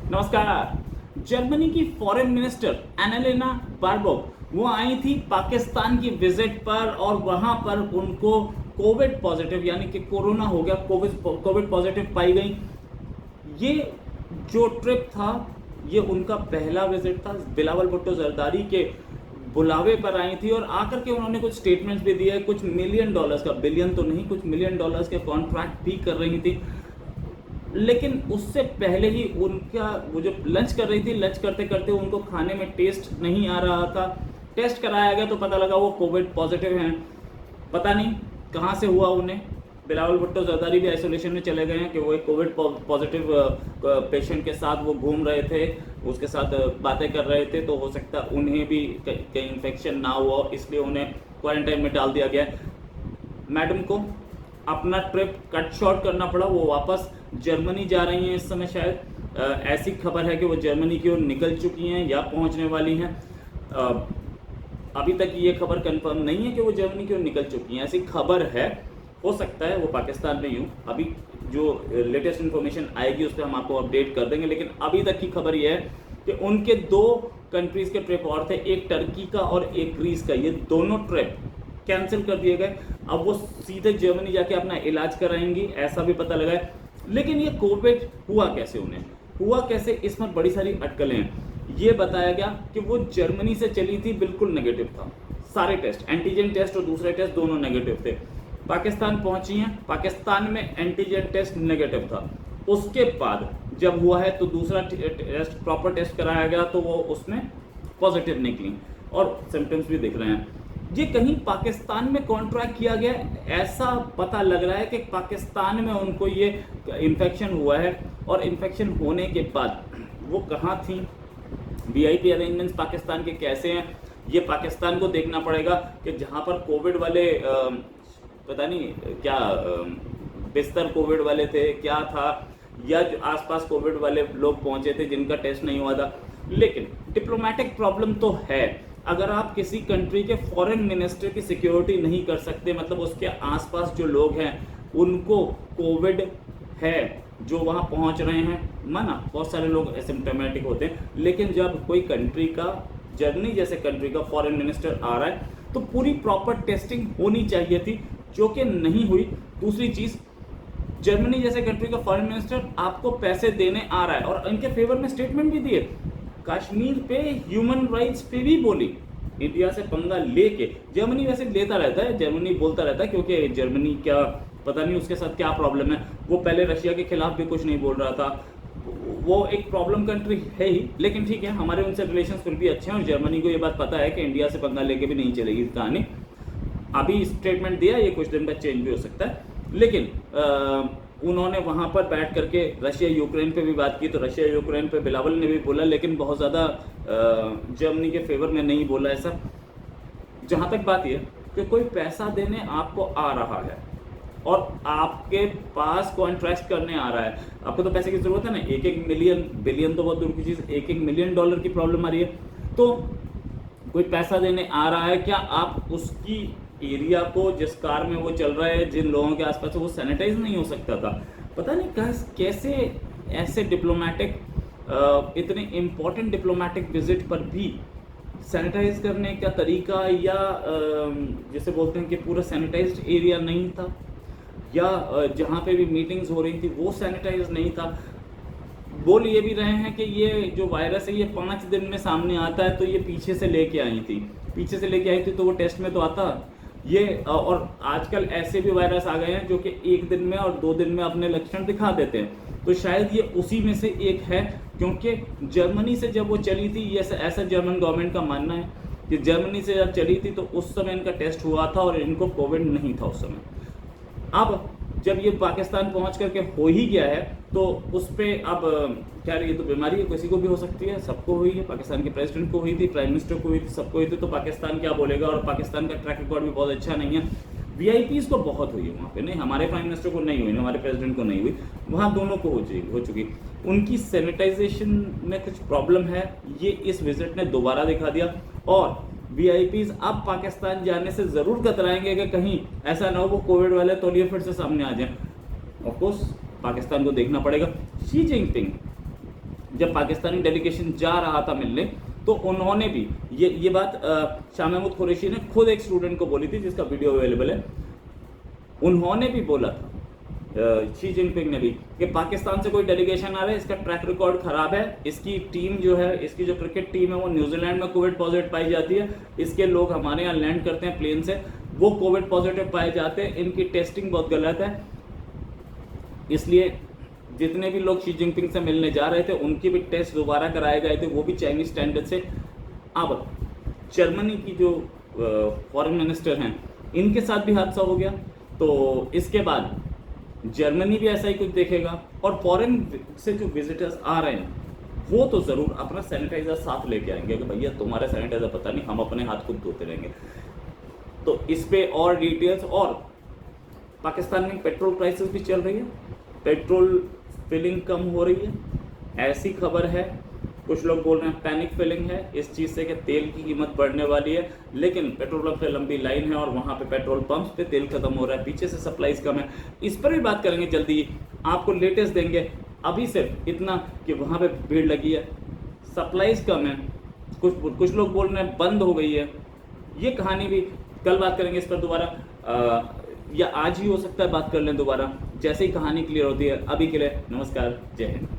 नमस्कार। जर्मनी की foreign minister Annalena बार्बोक वो आई थी पाकिस्तान की विजिट पर और वहां पर उनको कोविड पॉजिटिव यानी कि कोरोना हो गया, कोविड पॉजिटिव पाई गई। ये जो ट्रिप था ये उनका पहला विजिट था। बिलावल भुट्टो जरदारी के बुलावे पर आई थी और आकर के उन्होंने कुछ स्टेटमेंट्स भी दिए, कुछ मिलियन डॉलर्स का, बिलियन तो नहीं, कुछ मिलियन डॉलर्स के कॉन्ट्रैक्ट भी कर रही थी। लेकिन उससे पहले ही उनका वो जो लंच कर रही थी, लंच करते करते उनको खाने में टेस्ट नहीं आ रहा था। टेस्ट कराया गया तो पता लगा वो कोविड पॉजिटिव हैं। पता नहीं कहाँ से हुआ उन्हें। बिलावल भुट्टो जरदारी भी आइसोलेशन में चले गए हैं कि वो एक कोविड पॉजिटिव पेशेंट के साथ वो घूम रहे थे, उसके साथ बातें कर रहे थे, तो हो सकता है उन्हें भी कहीं इन्फेक्शन ना हुआ, इसलिए उन्हें क्वारंटाइन में डाल दिया गया। मैडम को अपना ट्रिप कट शॉर्ट करना पड़ा, वो वापस जर्मनी जा रही हैं इस समय। शायद ऐसी खबर है कि वो जर्मनी की ओर निकल चुकी हैं या पहुंचने वाली हैं। अभी तक ये खबर कंफर्म नहीं है कि वो जर्मनी की ओर निकल चुकी हैं, ऐसी खबर है। हो सकता है वो पाकिस्तान में यूँ, अभी जो लेटेस्ट इन्फॉर्मेशन आएगी उस पर हम आपको अपडेट कर देंगे। लेकिन अभी तक की खबर ये है कि उनके दो कंट्रीज़ के ट्रिप और थे, एक टर्की का और एक ग्रीस का। ये दोनों ट्रिप कैंसिल कर दिए गए। अब वो सीधे जर्मनी जाके अपना इलाज कराएंगी, ऐसा भी पता लगा है। लेकिन ये कोविड हुआ कैसे, उन्हें हुआ कैसे, इसमें बड़ी सारी अटकलें हैं। ये बताया गया कि वो जर्मनी से चली थी, बिल्कुल नेगेटिव था, सारे टेस्ट, एंटीजन टेस्ट और दूसरे टेस्ट दोनों नेगेटिव थे। पाकिस्तान पहुंची हैं, पाकिस्तान में एंटीजन टेस्ट नेगेटिव था। उसके बाद जब हुआ है तो दूसरा टेस्ट, प्रॉपर टेस्ट कराया गया तो वो उसमें पॉजिटिव निकली और सिम्टम्स भी दिख रहे हैं। ये कहीं पाकिस्तान में कॉन्ट्रैक्ट किया गया, ऐसा पता लग रहा है कि पाकिस्तान में उनको ये इन्फेक्शन हुआ है। और इन्फेक्शन होने के बाद वो कहाँ थी, वीआईपी अरेंजमेंट्स पाकिस्तान के कैसे हैं, ये पाकिस्तान को देखना पड़ेगा कि जहाँ पर कोविड वाले पता नहीं क्या बिस्तर कोविड वाले थे, क्या था, या जो आसपास कोविड वाले लोग पहुंचे थे जिनका टेस्ट नहीं हुआ था। लेकिन डिप्लोमेटिक प्रॉब्लम तो है। अगर आप किसी कंट्री के फॉरेन मिनिस्टर की सिक्योरिटी नहीं कर सकते, मतलब उसके आसपास जो लोग हैं उनको कोविड है जो वहाँ पहुँच रहे हैं, माना बहुत सारे लोग एसिम्प्टोमेटिक होते हैं, लेकिन जब कोई कंट्री का, जर्मनी जैसे कंट्री का फॉरेन मिनिस्टर आ रहा है तो पूरी प्रॉपर टेस्टिंग होनी चाहिए थी, जो कि नहीं हुई। दूसरी चीज़, जर्मनी जैसे कंट्री का फॉरेन मिनिस्टर आपको पैसे देने आ रहा है और इनके फेवर में स्टेटमेंट भी दिए, कश्मीर पे, ह्यूमन राइट्स पे भी बोली। इंडिया से पंगा लेके जर्मनी वैसे लेता रहता है, जर्मनी बोलता रहता है, क्योंकि जर्मनी क्या पता नहीं उसके साथ क्या प्रॉब्लम है। वो पहले रशिया के खिलाफ भी कुछ नहीं बोल रहा था, वो एक प्रॉब्लम कंट्री है ही। लेकिन ठीक है, हमारे उनसे रिलेशन फिर भी अच्छे हैं और जर्मनी को ये बात पता है कि इंडिया से पंगा लेके भी नहीं चलेगी कहानी। अभी स्टेटमेंट दिया, ये कुछ दिन बाद चेंज भी हो सकता है। लेकिन उन्होंने वहाँ पर बैठ करके रशिया यूक्रेन पे भी बात की, तो रशिया यूक्रेन पे बिलावल ने भी बोला, लेकिन बहुत ज़्यादा जर्मनी के फेवर में नहीं बोला ऐसा। जहाँ तक बात ये कि कोई पैसा देने आपको आ रहा है और आपके पास कॉन्ट्रैक्ट करने आ रहा है, आपको तो पैसे की ज़रूरत है ना, 1-1 मिलियन, बिलियन तो बहुत दूर की चीज़, 1-1 मिलियन डॉलर की प्रॉब्लम आ रही है, तो कोई पैसा देने आ रहा है, क्या आप उसकी एरिया को, जिस कार में वो चल रहा है, जिन लोगों के आसपास वो सैनिटाइज नहीं हो सकता था। पता नहीं कैसे ऐसे डिप्लोमेटिक, इतने इम्पोर्टेंट डिप्लोमेटिक विजिट पर भी सैनिटाइज करने का तरीका, या जैसे बोलते हैं कि पूरा सैनिटाइज्ड एरिया नहीं था, या जहाँ पे भी मीटिंग्स हो रही थी वो सैनिटाइज नहीं था। बोल ये भी रहे हैं कि ये जो वायरस है ये 5 दिन में सामने आता है, तो ये पीछे से लेके आई थी तो वो टेस्ट में तो आता ये। और आजकल ऐसे भी वायरस आ गए हैं जो कि 1 दिन में और 2 दिन में अपने लक्षण दिखा देते हैं, तो शायद ये उसी में से एक है। क्योंकि जर्मनी से जब वो चली थी, ये ऐसा जर्मन गवर्नमेंट का मानना है कि जर्मनी से जब चली थी तो उस समय इनका टेस्ट हुआ था और इनको कोविड नहीं था उस समय। अब जब ये पाकिस्तान पहुंच करके हो ही गया है तो उस पर अब क्या, ये तो बीमारी है, किसी को भी हो सकती है, सबको हुई है, पाकिस्तान के प्रेसिडेंट को हुई थी, प्राइम मिनिस्टर को हुई थी, सबको हुई थी, तो पाकिस्तान क्या बोलेगा। और पाकिस्तान का ट्रैक रिकॉर्ड भी बहुत अच्छा नहीं है। वीआईपीज को बहुत हुई है वहाँ पे, नहीं हमारे प्राइम मिनिस्टर को नहीं हुई, ना हमारे प्रेसिडेंट को नहीं हुई, वहाँ दोनों को हो चुकी। उनकी सैनिटाइजेशन में कुछ प्रॉब्लम है, ये इस विजिट ने दोबारा दिखा दिया। और वीआईपीज अब पाकिस्तान जाने से जरूर कतराएंगे कि कहीं ऐसा ना हो वो कोविड वाले तौलिए फिर से सामने आ जाए। ऑफकोर्स पाकिस्तान को देखना पड़ेगा। शी जिनपिंग जब पाकिस्तानी डेलीगेशन जा रहा था मिलने, तो उन्होंने भी ये बात शाह महमूद कुरैशी ने खुद एक स्टूडेंट को बोली थी, जिसका वीडियो अवेलेबल है। उन्होंने भी बोला था, शी जिनपिंग ने भी, कि पाकिस्तान से कोई डेलीगेशन आ रहा है, इसका ट्रैक रिकॉर्ड खराब है, इसकी टीम जो है, इसकी जो क्रिकेट टीम है वो न्यूजीलैंड में कोविड पॉजिटिव पाई जाती है, इसके लोग हमारे यहाँ लैंड करते हैं प्लेन से, वो कोविड पॉजिटिव पाए जाते हैं, इनकी टेस्टिंग बहुत गलत है। इसलिए जितने भी लोग शी जिनपिंग से मिलने जा रहे थे उनकी भी टेस्ट दोबारा कराए गए थे, वो भी चाइनीज स्टैंडर्ड से। अब जर्मनी की जो फॉरेन मिनिस्टर हैं, इनके साथ भी हादसा हो गया, तो इसके बाद जर्मनी भी ऐसा ही कुछ देखेगा। और फॉरेन से जो विजिटर्स आ रहे हैं वो तो ज़रूर अपना सैनिटाइज़र साथ लेके आएंगे कि भैया तुम्हारा सैनिटाइज़र पता नहीं, हम अपने हाथ खुद धोते रहेंगे। तो इस पे और डिटेल्स। और पाकिस्तान में पेट्रोल प्राइसेस भी चल रही है, पेट्रोल फिलिंग कम हो रही है, ऐसी खबर है। कुछ लोग बोल रहे हैं पैनिक फिलिंग है इस चीज़ से कि तेल की कीमत बढ़ने वाली है, लेकिन पेट्रोल पंप पे लंबी लाइन है और वहाँ पे पेट्रोल पंप्स पे तेल खत्म हो रहा है, पीछे से सप्लाईज कम है। इस पर भी बात करेंगे जल्दी, आपको लेटेस्ट देंगे। अभी सिर्फ इतना कि वहाँ पे भीड़ लगी है, सप्लाईज कम है, कुछ लोग बोल रहे हैं बंद हो गई है। ये कहानी भी कल बात करेंगे इस पर दोबारा, या आज ही हो सकता है बात कर लें दोबारा, जैसे ही कहानी क्लियर होती है। अभी के लिए नमस्कार, जय हिंद।